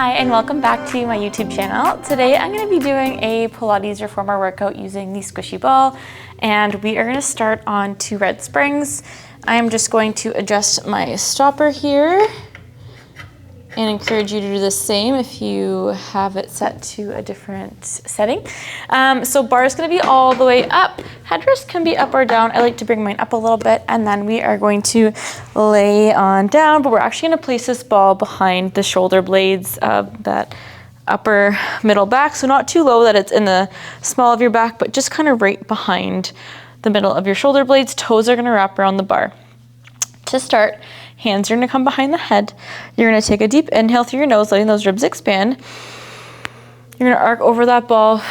Hi and welcome back to my YouTube channel. Today I'm going to be doing a Pilates reformer workout using the squishy ball, and we are going to start on 2 red springs. I'm just going to adjust my stopper here and encourage you to do the same if you have it set to a different setting. So bar is going to be all the way up. Headrest can be up or down. I like to bring mine up a little bit, and then we are going to lay on down, but we're actually going to place this ball behind the shoulder blades of that upper middle back. So not too low that it's in the small of your back, but just kind of right behind the middle of your shoulder blades. Toes are going to wrap around the bar. To start, hands are going to come behind the head. You're going to take a deep inhale through your nose, letting those ribs expand. You're going to arc over that ball.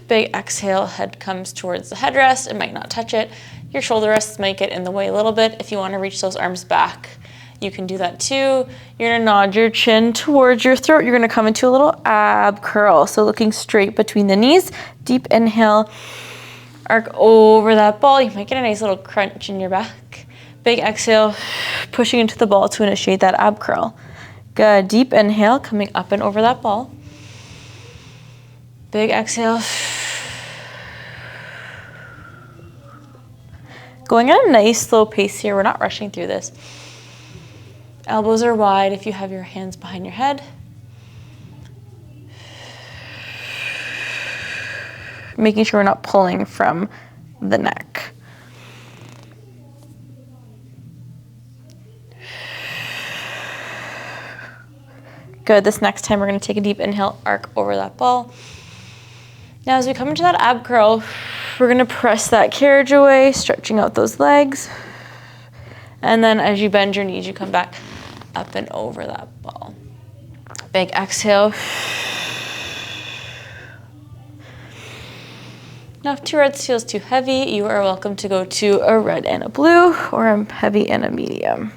Big exhale, head comes towards the headrest. It might not touch it. Your shoulder rests might get in the way a little bit. If you want to reach those arms back, you can do that too. You're going to nod your chin towards your throat. You're going to come into a little ab curl. So looking straight between the knees. Deep inhale, arc over that ball. You might get a nice little crunch in your back. Big exhale, pushing into the ball to initiate that ab curl. Good, deep inhale, coming up and over that ball. Big exhale. Going at a nice slow pace here, we're not rushing through this. Elbows are wide if you have your hands behind your head. Making sure we're not pulling from the neck. Good, this next time we're going to take a deep inhale, arc over that ball. Now as we come into that ab curl, we're going to press that carriage away, stretching out those legs. And then as you bend your knees, you come back up and over that ball. Big exhale. Now if 2 reds feels too heavy, you are welcome to go to a red and a blue, or a heavy and a medium.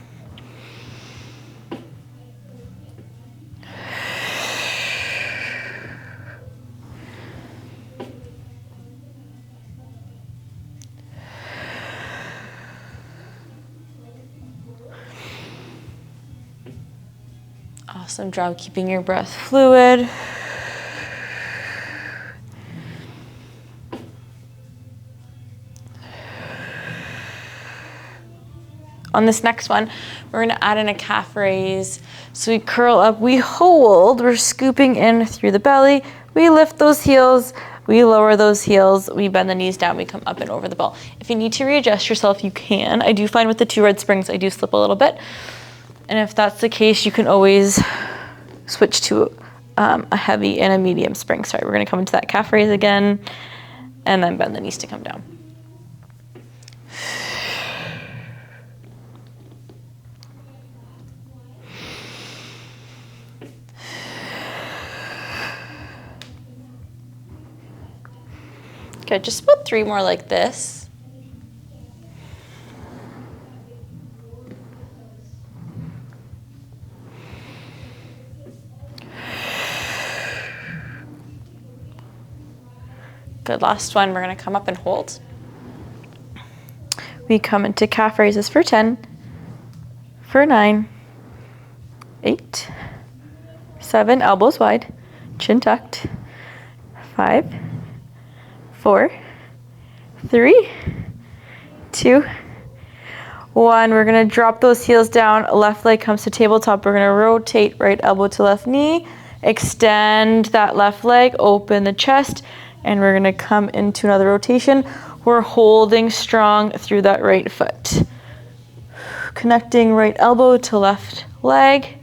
Awesome job keeping your breath fluid. On this next one, we're going to add in a calf raise. So we curl up, we hold, we're scooping in through the belly. We lift those heels, we lower those heels, we bend the knees down, we come up and over the ball. If you need to readjust yourself, you can. I do find with the 2 red springs, I do slip a little bit. And if that's the case, you can always switch to a heavy and a medium spring. Sorry, we're going to come into that calf raise again, and then bend the knees to come down. Good, just about 3 more like this. Good, last one, we're gonna come up and hold. We come into calf raises for 10, for 9, 8, 7, elbows wide, chin tucked, 5, 4, 3, 2, 1. We're gonna drop those heels down, left leg comes to tabletop. We're gonna rotate right elbow to left knee, extend that left leg, open the chest, and we're gonna come into another rotation. We're holding strong through that right foot. Connecting right elbow to left leg.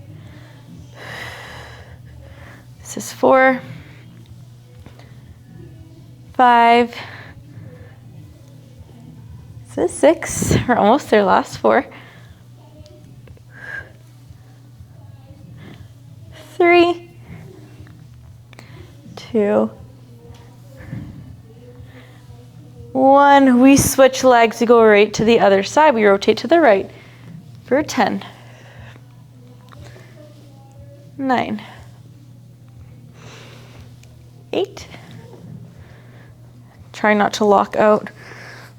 This is 4, 5, this is 6, we're almost there, last 4, 3, 2, 1. We switch legs, we go right to the other side, we rotate to the right for 10, 9, 8, try not to lock out.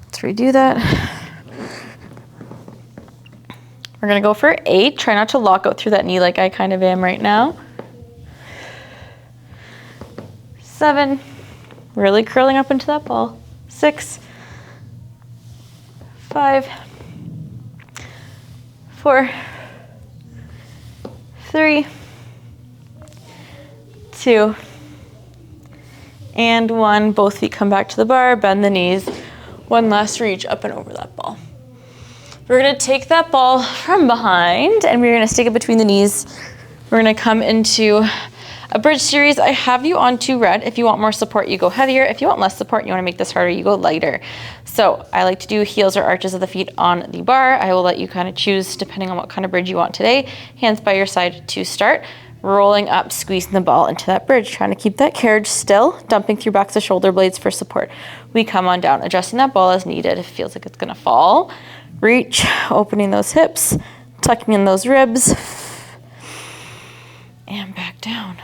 Let's redo that. We're gonna go for 8. Try not to lock out through that knee like I kind of am right now. 7, really curling up into that ball. 6, 5, 4, 3, 2, and 1. Both feet come back to the bar, bend the knees. One last reach up and over that ball. We're gonna take that ball from behind and we're gonna stick it between the knees. We're gonna come into a bridge series. I have you on 2 red. If you want more support, you go heavier. If you want less support, you wanna make this harder, you go lighter. So I like to do heels or arches of the feet on the bar. I will let you kind of choose depending on what kind of bridge you want today. Hands by your side to start. Rolling up, squeezing the ball into that bridge, trying to keep that carriage still, dumping through backs of shoulder blades for support. We come on down, adjusting that ball as needed. If it feels like it's gonna fall, reach, opening those hips, tucking in those ribs, and back down.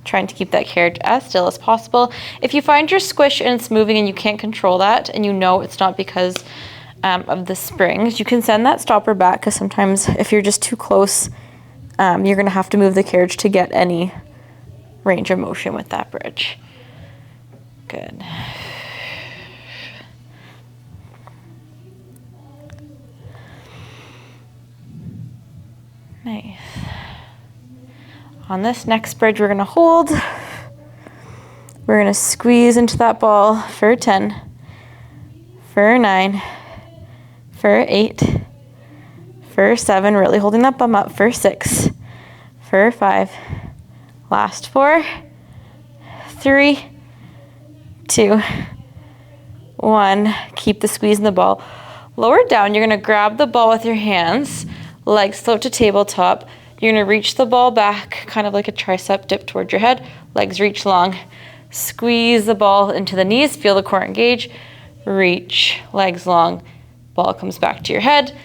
Trying to keep that carriage as still as possible. If you find your squish and it's moving and you can't control that, and you know it's not because of the springs, you can send that stopper back, because sometimes if you're just too close, you're gonna have to move the carriage to get any range of motion with that bridge. Good. Nice. On this next bridge, we're gonna hold. We're gonna squeeze into that ball for 10, for 9, for 8, for 7, really holding that bum up, for 6, for 5, last 4, 3, 2, 1. Keep the squeeze in the ball. Lower down, you're gonna grab the ball with your hands, legs float to tabletop. You're gonna reach the ball back, kind of like a tricep dip towards your head, legs reach long. Squeeze the ball into the knees, feel the core engage, reach, legs long. Ball comes back to your head.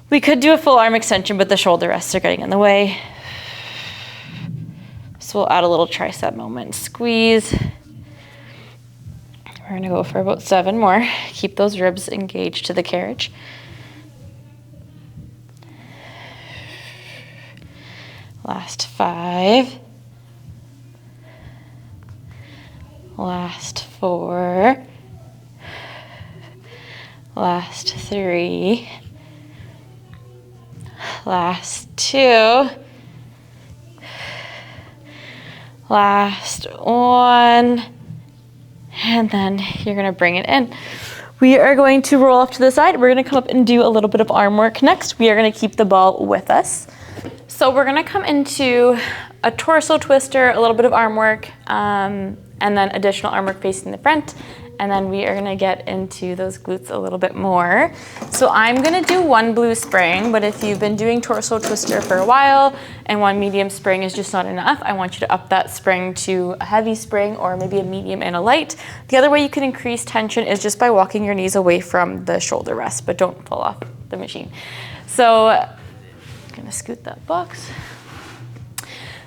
We could do a full arm extension, but the shoulder rests are getting in the way. So we'll add a little tricep moment. Squeeze. We're gonna go for about 7 more. Keep those ribs engaged to the carriage. Last 5. Last 4. Last 3, last 2, last 1, and then you're gonna bring it in. We are going to roll off to the side. We're gonna come up and do a little bit of arm work next. We are gonna keep the ball with us. So we're gonna come into a torso twister, a little bit of arm work, and then additional arm work facing the front. And then we are gonna get into those glutes a little bit more. So I'm gonna do 1 blue spring, but if you've been doing torso twister for a while and 1 medium spring is just not enough, I want you to up that spring to a heavy spring or maybe a medium and a light. The other way you can increase tension is just by walking your knees away from the shoulder rest, but don't fall off the machine. So I'm gonna scoot that box.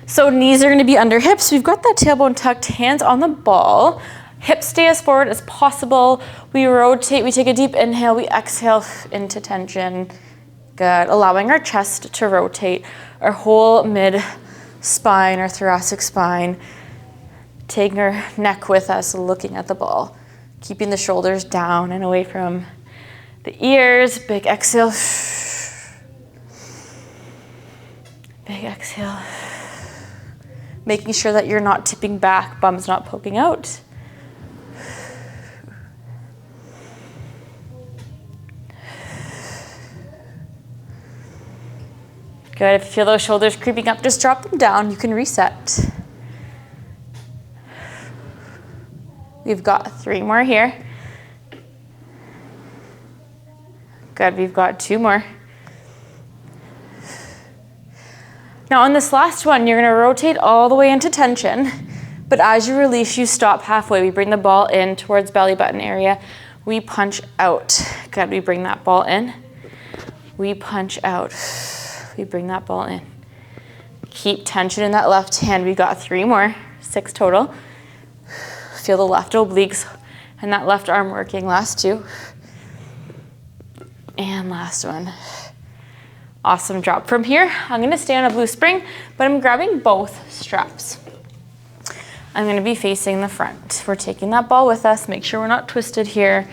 So knees are gonna be under hips. We've got that tailbone tucked, hands on the ball. Hips stay as forward as possible. We rotate, we take a deep inhale, we exhale into tension. Good, allowing our chest to rotate, our whole mid spine, our thoracic spine. Taking our neck with us, looking at the ball. Keeping the shoulders down and away from the ears. Big exhale. Big exhale. Making sure that you're not tipping back, bum's not poking out. Good, if you feel those shoulders creeping up, just drop them down, you can reset. We've got 3 more here. Good, we've got 2 more. Now on this last one, you're gonna rotate all the way into tension, but as you release, you stop halfway. We bring the ball in towards belly button area. We punch out. Good, we bring that ball in. We punch out. We bring that ball in. Keep tension in that left hand. We got 3 more, 6 total. Feel the left obliques and that left arm working. Last 2. And last one. Awesome job. From here, I'm gonna stay on a blue spring, but I'm grabbing both straps. I'm gonna be facing the front. We're taking that ball with us. Make sure we're not twisted here.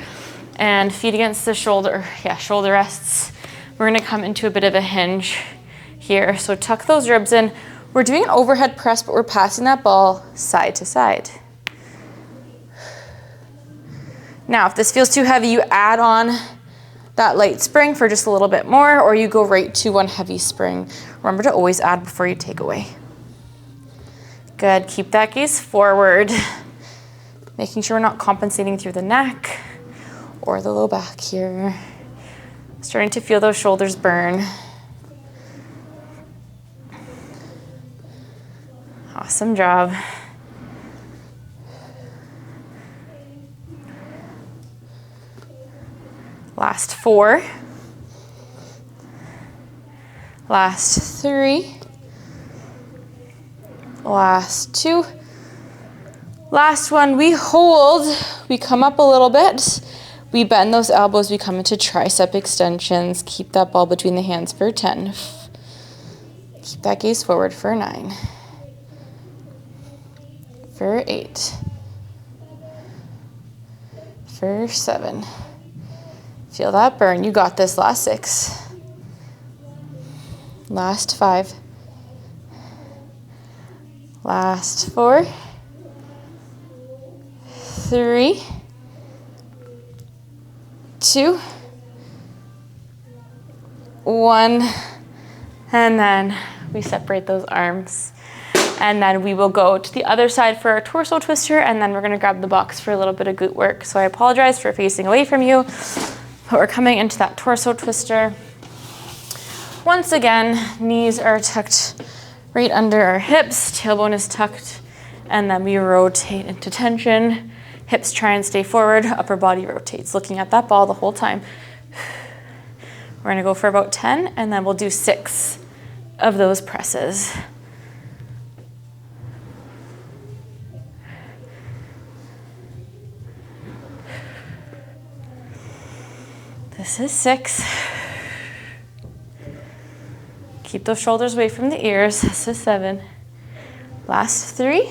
And feet against the shoulder rests. We're gonna come into a bit of a hinge here. So tuck those ribs in. We're doing an overhead press, but we're passing that ball side to side. Now, if this feels too heavy, you add on that light spring for just a little bit more, or you go right to one heavy spring. Remember to always add before you take away. Good, keep that gaze forward. Making sure we're not compensating through the neck or the low back here. Starting to feel those shoulders burn. Awesome job. Last 4. Last 3. Last 2. Last one, we hold, we come up a little bit, we bend those elbows, we come into tricep extensions. Keep that ball between the hands for 10. Keep that gaze forward for 9. For 8. For 7. Feel that burn. You got this. Last 6. Last 5. Last 4. 3. 2. 1. And then we separate those arms. And then we will go to the other side for our torso twister, and then we're gonna grab the box for a little bit of glute work. So I apologize for facing away from you, but we're coming into that torso twister. Once again, knees are tucked right under our hips, tailbone is tucked, and then we rotate into tension. Hips try and stay forward, upper body rotates, looking at that ball the whole time. We're gonna go for about 10, and then we'll do 6 of those presses. This is 6. Keep those shoulders away from the ears. This is 7. Last 3.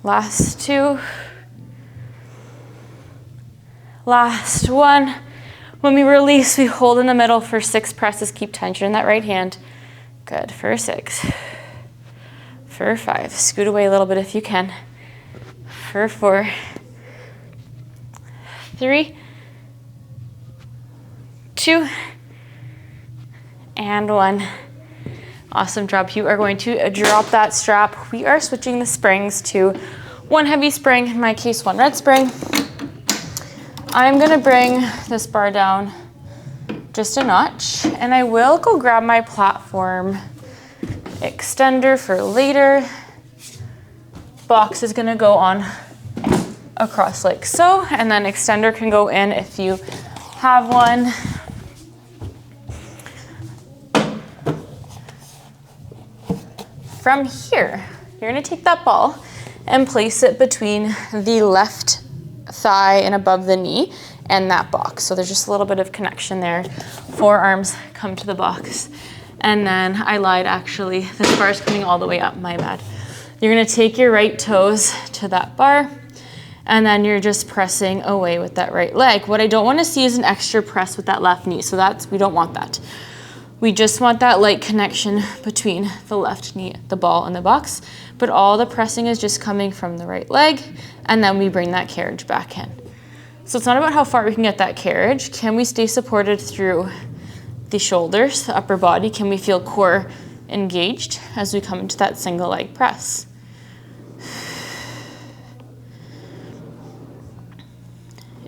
Last 2. Last 1. When we release, we hold in the middle for 6 presses. Keep tension in that right hand. Good. For 6. For 5. Scoot away a little bit if you can. For 4. 3, 2, and 1. Awesome job. You are going to drop that strap. We are switching the springs to 1 heavy spring, in my case 1 red spring. I'm gonna bring this bar down just a notch, and I will go grab my platform extender for later. Box is gonna go on across like so, and then extender can go in if you have one. From here, you're gonna take that ball and place it between the left thigh and above the knee and that box. So there's just a little bit of connection there. Forearms come to the box. And then I lied, actually. This bar is coming all the way up, my bad. You're gonna take your right toes to that bar, and then you're just pressing away with that right leg. What I don't wanna see is an extra press with that left knee, so we don't want that. We just want that light connection between the left knee, the ball, and the box, but all the pressing is just coming from the right leg, and then we bring that carriage back in. So it's not about how far we can get that carriage. Can we stay supported through the shoulders, the upper body? Can we feel core engaged as we come into that single leg press?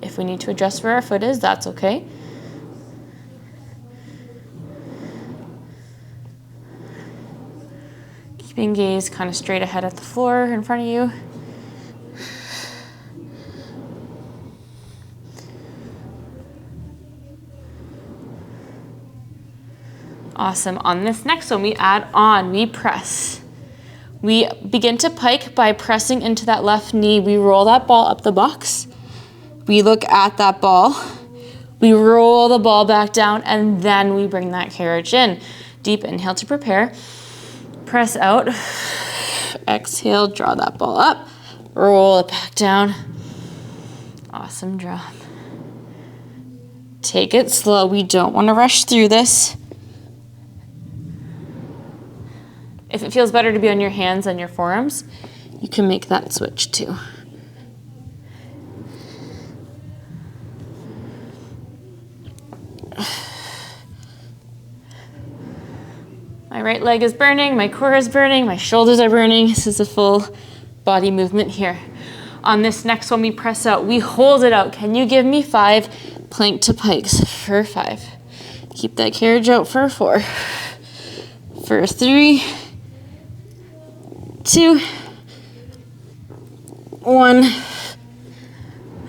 If we need to adjust where our foot is, that's okay. Keeping gaze kind of straight ahead at the floor in front of you. Awesome. On this next one, we add on, we press. We begin to pike by pressing into that left knee. We roll that ball up the box. We look at that ball. We roll the ball back down, and then we bring that carriage in. Deep inhale to prepare. Press out. Exhale, draw that ball up. Roll it back down. Awesome job. Take it slow. We don't want to rush through this. If it feels better to be on your hands than your forearms, you can make that switch too. My right leg is burning, my core is burning, my shoulders are burning. This is a full body movement here. On this next one, we press out, we hold it out. Can you give me 5 plank to pikes for 5? Keep that carriage out for 4. For 3, 2, 1.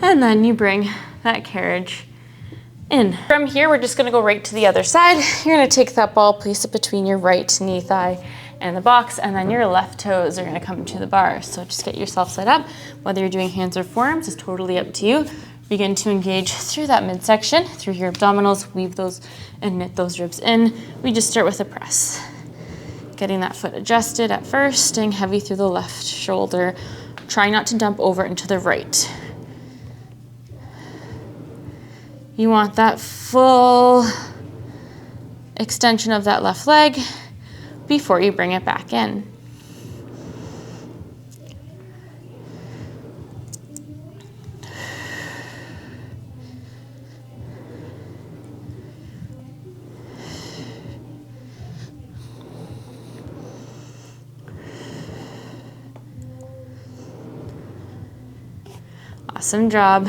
And then you bring that carriage in. From here, we're just gonna go right to the other side. You're gonna take that ball, place it between your right knee thigh and the box, and then your left toes are gonna come to the bar. So just get yourself set up. Whether you're doing hands or forearms is totally up to you. Begin to engage through that midsection, through your abdominals, weave those and knit those ribs in. We just start with a press. Getting that foot adjusted at first, staying heavy through the left shoulder. Try not to dump over into the right. You want that full extension of that left leg before you bring it back in. Awesome job.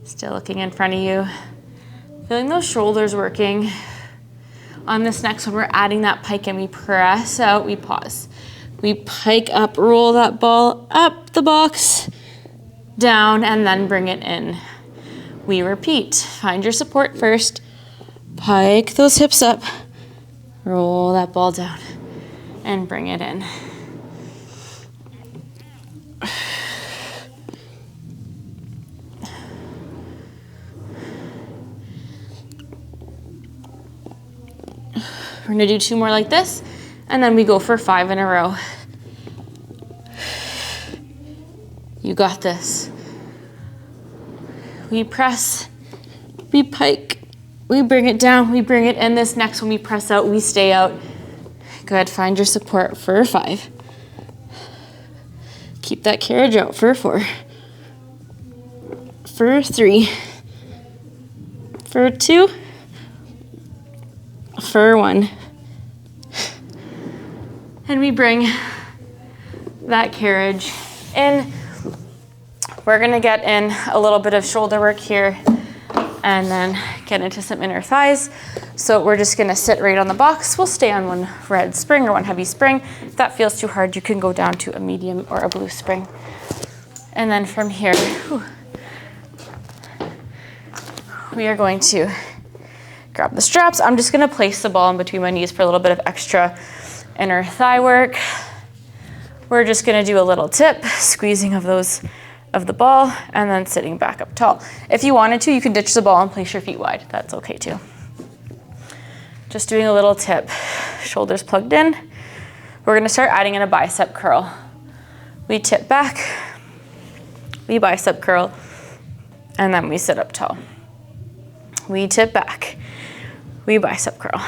Still looking in front of you. Feeling those shoulders working. On this next one, we're adding that pike and we press out, we pause. We pike up, roll that ball up the box, down, and then bring it in. We repeat. Find your support first. Pike those hips up, roll that ball down, and bring it in. We're gonna do 2 more like this, and then we go for 5 in a row. You got this. We press, we pike, we bring it down, we bring it in. This next one, we press out, we stay out. Good, find your support for 5. Keep that carriage out for 4. For 3. For 2. For 1. And we bring that carriage in. We're gonna get in a little bit of shoulder work here and then get into some inner thighs. So we're just gonna sit right on the box. We'll stay on one red spring or one heavy spring. If that feels too hard, you can go down to a medium or a blue spring. And then from here, we are going to grab the straps. I'm just gonna place the ball in between my knees for a little bit of extra inner thigh work. We're just gonna do a little tip, squeezing of the ball, and then sitting back up tall. If you wanted to, you can ditch the ball and place your feet wide. That's okay too. Just doing a little tip. Shoulders plugged in. We're gonna start adding in a bicep curl. We tip back, we bicep curl, and then we sit up tall. We tip back, we bicep curl.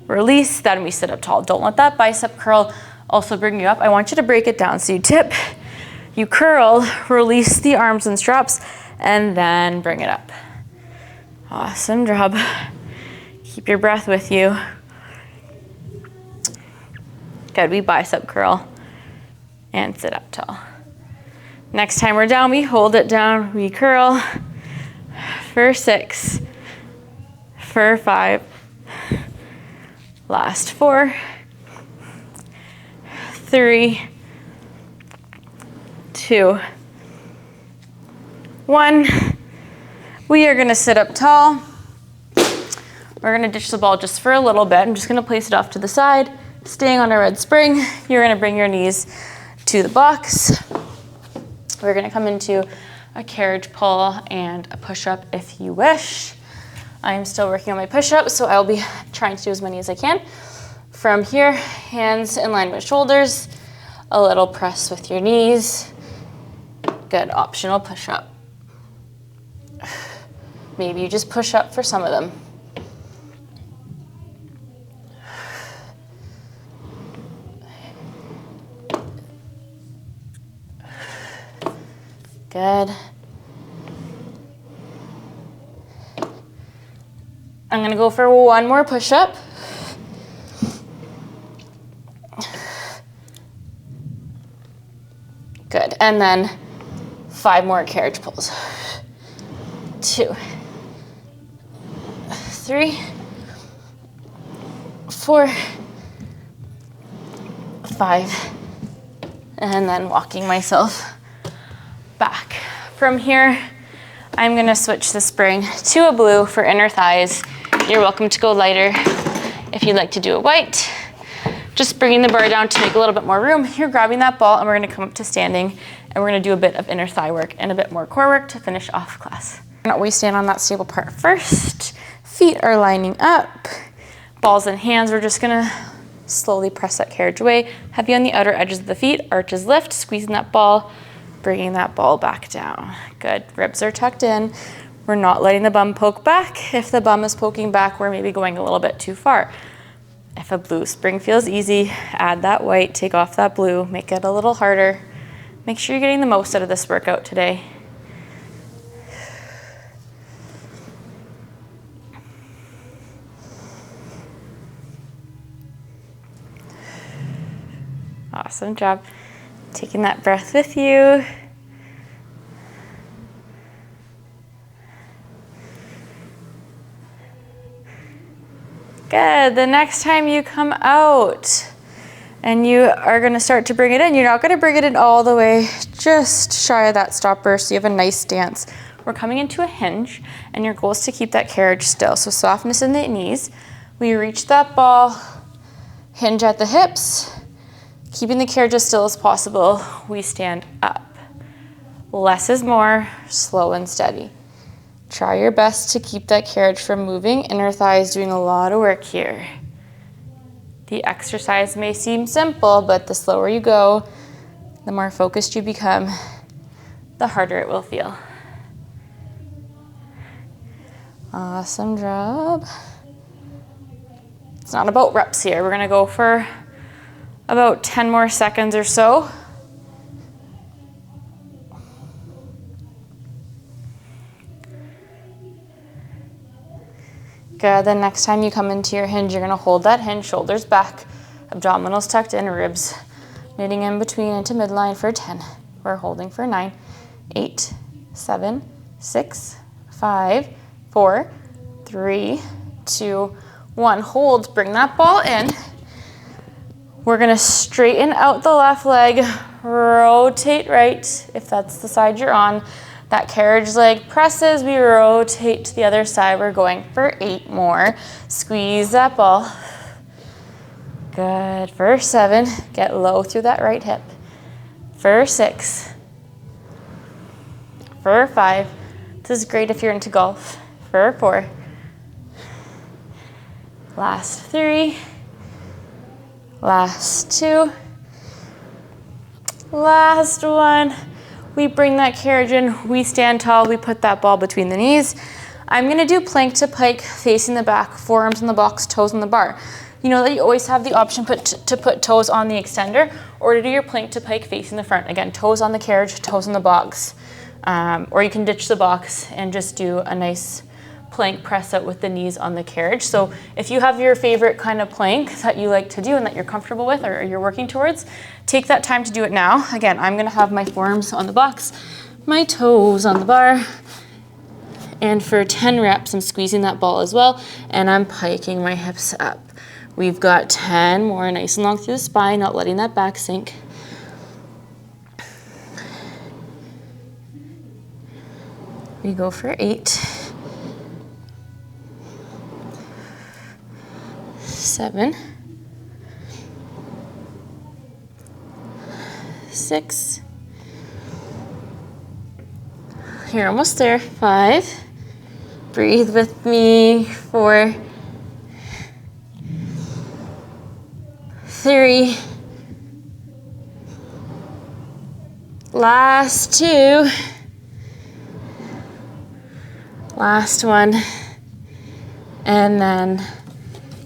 Release, then we sit up tall. Don't let that bicep curl also bring you up. I want you to break it down. So you tip, you curl, release the arms and straps, and then bring it up. Awesome job. Keep your breath with you. Good, we bicep curl and sit up tall. Next time we're down, we hold it down, we curl for 6, for 5, last 4, 3, 2, 1. We are gonna sit up tall. We're gonna ditch the ball just for a little bit. I'm just gonna place it off to the side, staying on a red spring. You're gonna bring your knees to the box. We're gonna come into a carriage pull, and a push-up if you wish. I'm still working on my push-ups, so I'll be trying to do as many as I can. From here, hands in line with shoulders, a little press with your knees. Good, optional push-up. Maybe you just push up for some of them. Good. I'm gonna go for one more push-up. Good, and then 5 more carriage pulls. 2, 3, 4, 5, and then walking myself back. From here, I'm gonna switch the spring to a blue for inner thighs. You're welcome to go lighter if you'd like to do a white. Just bringing the bar down to make a little bit more room. You're grabbing that ball and we're gonna come up to standing and we're gonna do a bit of inner thigh work and a bit more core work to finish off class. We're gonna always stand on that stable part first. Feet are lining up. Balls in hands, we're just gonna slowly press that carriage away. Heavy on the outer edges of the feet, arches lift, squeezing that ball, bringing that ball back down. Good, ribs are tucked in. We're not letting the bum poke back. If the bum is poking back, we're maybe going a little bit too far. If a blue spring feels easy, add that white, take off that blue, make it a little harder. Make sure you're getting the most out of this workout today. Awesome job. Taking that breath with you. Good. The next time you come out and you are going to start to bring it in, you're not going to bring it in all the way, just shy of that stopper so you have a nice stance. We're coming into a hinge and your goal is to keep that carriage still. So softness in the knees. We reach that ball, hinge at the hips, keeping the carriage as still as possible. We stand up. Less is more, slow and steady. Try your best to keep that carriage from moving. Inner thighs doing a lot of work here. The exercise may seem simple, but the slower you go, the more focused you become, the harder it will feel. Awesome job. It's not about reps here. We're gonna go for about 10 more seconds or so. Good, then next time you come into your hinge, you're gonna hold that hinge, shoulders back, abdominals tucked in, ribs knitting in between into midline for 10. We're holding for 9, 8, 7, 6, 5, 4, 3, 2, 1. Hold, bring that ball in. We're gonna straighten out the left leg, rotate right, if that's the side you're on. That carriage leg presses, we rotate to the other side. We're going for 8 more. Squeeze that ball. Good, for 7, get low through that right hip. For 6, for 5, this is great if you're into golf. For 4, last 3, last 2, last 1. We bring that carriage in, we stand tall, we put that ball between the knees. I'm gonna do plank to pike, facing the back, forearms in the box, toes on the bar. You know that you always have the option to put toes on the extender or to do your plank to pike facing the front. Again, toes on the carriage, toes on the box. Or you can ditch the box and just do a nice plank press out with the knees on the carriage. So if you have your favorite kind of plank that you like to do and that you're comfortable with or you're working towards, take that time to do it now. Again, I'm gonna have my forearms on the box, my toes on the bar, and for 10 reps, I'm squeezing that ball as well, and I'm piking my hips up. We've got 10 more, nice and long through the spine, not letting that back sink. We go for 8. 7, 6, You're almost there. 5. Breathe with me. 4. 3. Last 2. Last 1. And then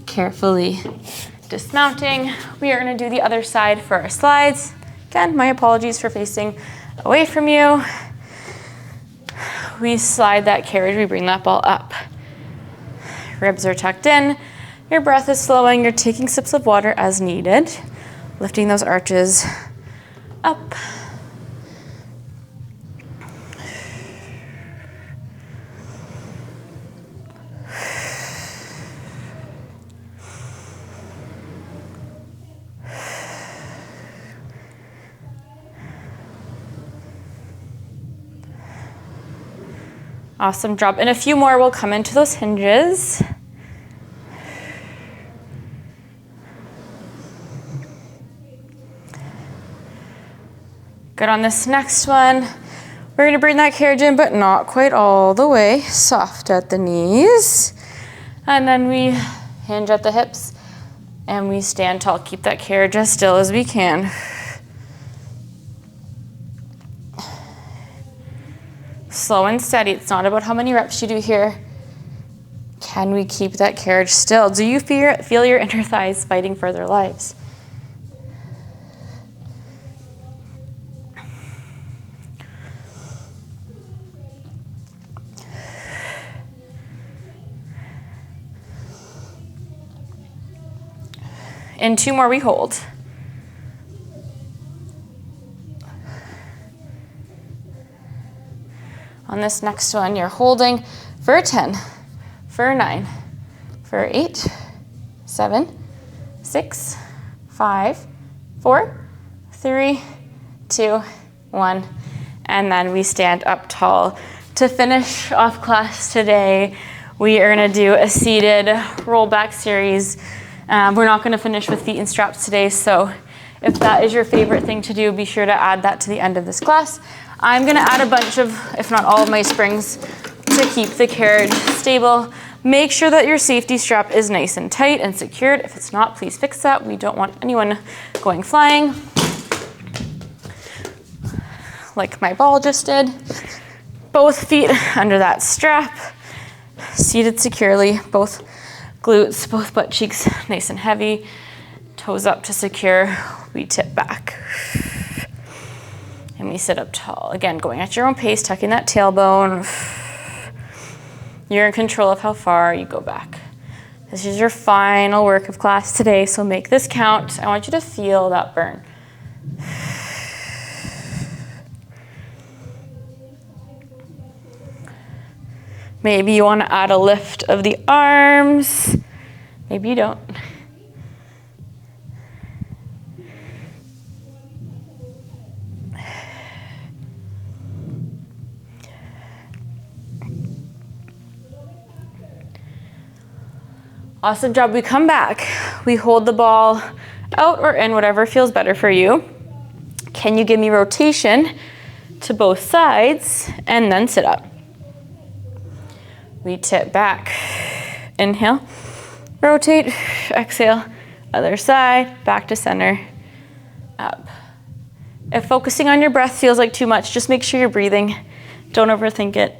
carefully dismounting. We are going to do the other side for our slides. Again, my apologies for facing away from you. We slide that carriage, we bring that ball up. Ribs are tucked in. Your breath is slowing. You're taking sips of water as needed. Lifting those arches up. Awesome job. And a few more will come into those hinges. Good on this next one. We're gonna bring that carriage in, but not quite all the way. Soft at the knees. And then we hinge at the hips and we stand tall. Keep that carriage as still as we can. Slow and steady. It's not about how many reps you do here. Can we keep that carriage still? Do you feel your inner thighs fighting for their lives? And 2 more we hold. On this next one, you're holding for 10, for 9, for 8, 7, 6, 5, 4, 3, 2, 1. And then we stand up tall. To finish off class today, we are gonna do a seated rollback series. We're not gonna finish with feet and straps today, so if that is your favorite thing to do, be sure to add that to the end of this class. I'm gonna add a bunch of, if not all of my springs to keep the carriage stable. Make sure that your safety strap is nice and tight and secured. If it's not, please fix that. We don't want anyone going flying, like my ball just did. Both feet under that strap, seated securely, both glutes, both butt cheeks nice and heavy, toes up to secure. We tip back. And we sit up tall. Again, going at your own pace, tucking that tailbone. You're in control of how far you go back. This is your final work of class today, so make this count. I want you to feel that burn. Maybe you want to add a lift of the arms. Maybe you don't. Awesome job. We come back. We hold the ball out or in, whatever feels better for you. Can you give me rotation to both sides and then sit up? We tip back. Inhale, rotate, exhale, other side, back to center, up. If focusing on your breath feels like too much, just make sure you're breathing. Don't overthink it.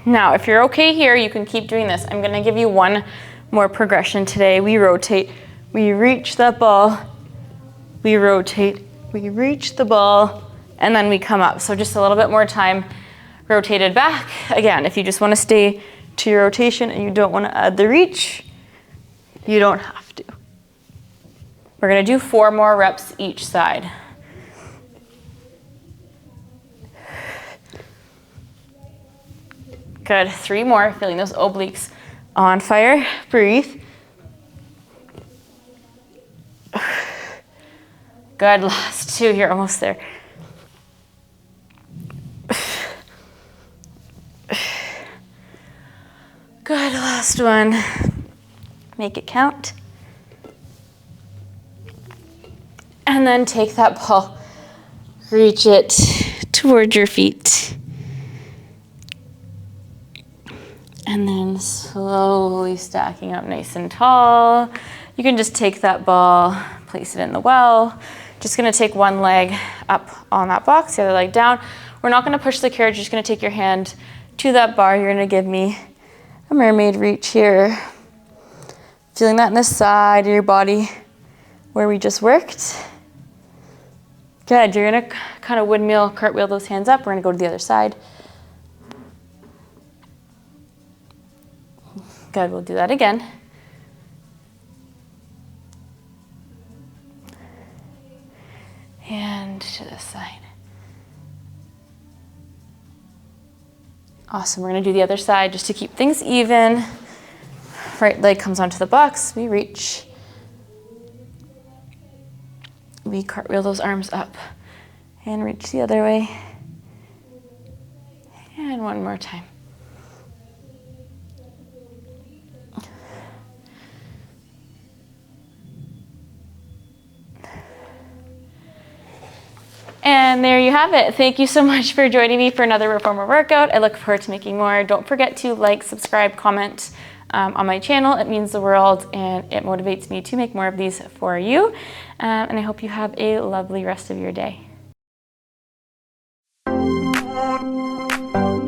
Now, if you're okay here, you can keep doing this. I'm gonna give you one more progression today. We rotate, we reach that ball, we rotate, we reach the ball, and then we come up. So just a little bit more time rotated back. Again, if you just wanna stay to your rotation and you don't wanna add the reach, you don't have to. We're gonna do 4 more reps each side. Good, 3 more, feeling those obliques on fire. Breathe. Good, last 2, you're almost there. Good, last one. Make it count. And then take that ball, reach it towards your feet. And then slowly stacking up nice and tall. You can just take that ball, place it in the well. Just gonna take one leg up on that box, the other leg down. We're not gonna push the carriage, just gonna take your hand to that bar. You're gonna give me a mermaid reach here. Feeling that in the side of your body where we just worked. Good, you're gonna kind of windmill, cartwheel those hands up. We're gonna go to the other side. Good, we'll do that again. And to the side. Awesome, we're gonna do the other side just to keep things even. Right leg comes onto the box, we reach. We cartwheel those arms up and reach the other way. And one more time. And there you have it. Thank you so much for joining me for another reformer workout. I look forward to making more. Don't forget to like, subscribe, comment on my channel. It means the world and it motivates me to make more of these for you. And I hope you have a lovely rest of your day.